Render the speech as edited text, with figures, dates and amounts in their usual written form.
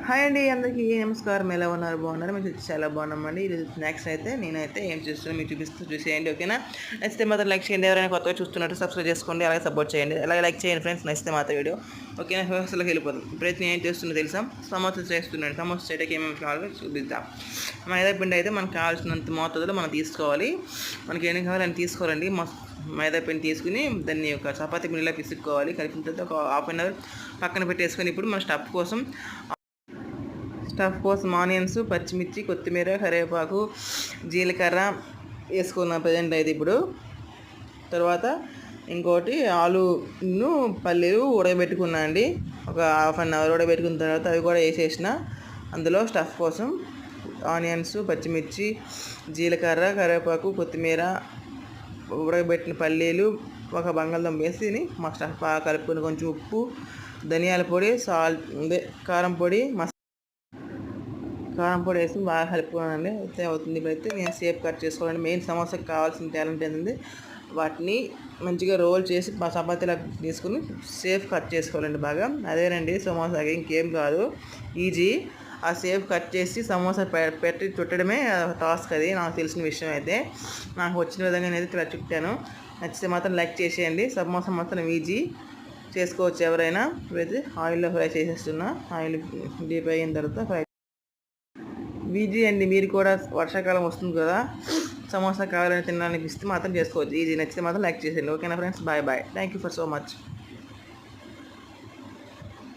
Hi అండి, అందరికీ నమస్కారం. ఎలా ఉన్నారు? బాగున్నారు? మేము చాలా బాగున్నామండి. ఈరోజు స్నాక్స్ అయితే నేనైతే ఏం చేస్తున్నాను మీకు చూసేయండి, ఓకేనా? నచ్చితే మాత్రం లైక్ చేయండి. ఎవరైనా కొత్తగా చూస్తున్నట్టు సబ్స్క్రైబ్ చేసుకోండి, అలాగే సపోర్ట్ చేయండి. అలాగే లైక్ చేయండి ఫ్రెండ్స్, నచ్చితే మాత్రం వీడియో, ఓకేనా? వ్యవస్థలోకి వెళ్ళిపోతాం. ఇప్పుడైతే నేను ఏం చేస్తున్నా తెలుసా? సమోసా చేస్తున్నాను. సమోసా చేయడానికి ఏమేమి కావాలో చూపిద్దాం. మైదా పిండి అయితే మనకు కావాల్సినంత మోతాదులో మనం తీసుకోవాలి. మనకి ఏం కావాలి అని తీసుకోవాలండి. మైదా పిండి తీసుకుని దాన్ని ఒక చపాతీ పిండిలా పిసుక్కోవాలి. కలిపిన తర్వాత ఒక హాఫ్ అన్ అవర్ పక్కన పెట్టేసుకొని ఇప్పుడు మన స్టఫ్ కోసం ఆనియన్స్, పచ్చిమిర్చి, కొత్తిమీర, కరివేపాకు, జీలకర్ర వేసుకున్న ప్రజెంట్ అయితే ఇప్పుడు. తర్వాత ఇంకోటి ఆలును పల్లీలు ఉడకబెట్టుకున్నా అండి. ఒక హాఫ్ అన్ అవర్ ఉడకబెట్టుకున్న తర్వాత అవి కూడా వేసేసిన. అందులో స్టఫ్ కోసం ఆనియన్స్, పచ్చిమిర్చి, జీలకర్ర, కరివేపాకు, కొత్తిమీర, ఉడకబెట్టిన పల్లీలు, ఒక బంగాళదుంప వేసి మా స్టఫ్ బాగా కలుపుకొని కొంచెం ఉప్పు, ధనియాల పొడి, కారం పొడి వేసి బాగా కలుపుకోనండి. అయితే అవుతుంది. ఇప్పుడైతే నేను సేఫ్ కట్ చేసుకోవాలండి. మెయిన్ సమోసాకి కావాల్సిన టాలెంట్ ఏంటంటే వాటిని మంచిగా రోల్ చేసి చపాతీలా తీసుకుని సేఫ్ కట్ చేసుకోవాలండి బాగా. అదేనండి సమోసాకి, ఇంకేం కాదు, ఈజీ. ఆ సేఫ్ కట్ చేసి సమోసా పెట్టి చుట్టడమే టాస్క్. అది నాకు తెలిసిన విషయం. అయితే నాకు వచ్చిన విధంగా నేను ఇలా చుట్టాను. నచ్చితే మాత్రం లైక్ చేసేయండి. సమోసా మాత్రం ఈజీ, చేసుకోవచ్చు ఎవరైనా. ఇప్పుడైతే ఆయిల్లో ఫ్రై చేసేస్తున్నా. ఆయిల్ డీప్ అయిన తర్వాత ఫ్రై ఈజీ అండి. మీరు కూడా వర్షాకాలం వస్తుంది కదా, సమోసా కావాలని తినాలనిపిస్తే మాత్రం చేసుకోవచ్చు. ఈజీ. నచ్చితే మాత్రం లైక్ చేసేయండి, ఓకేనా friends? Bye bye. Thank you for so much.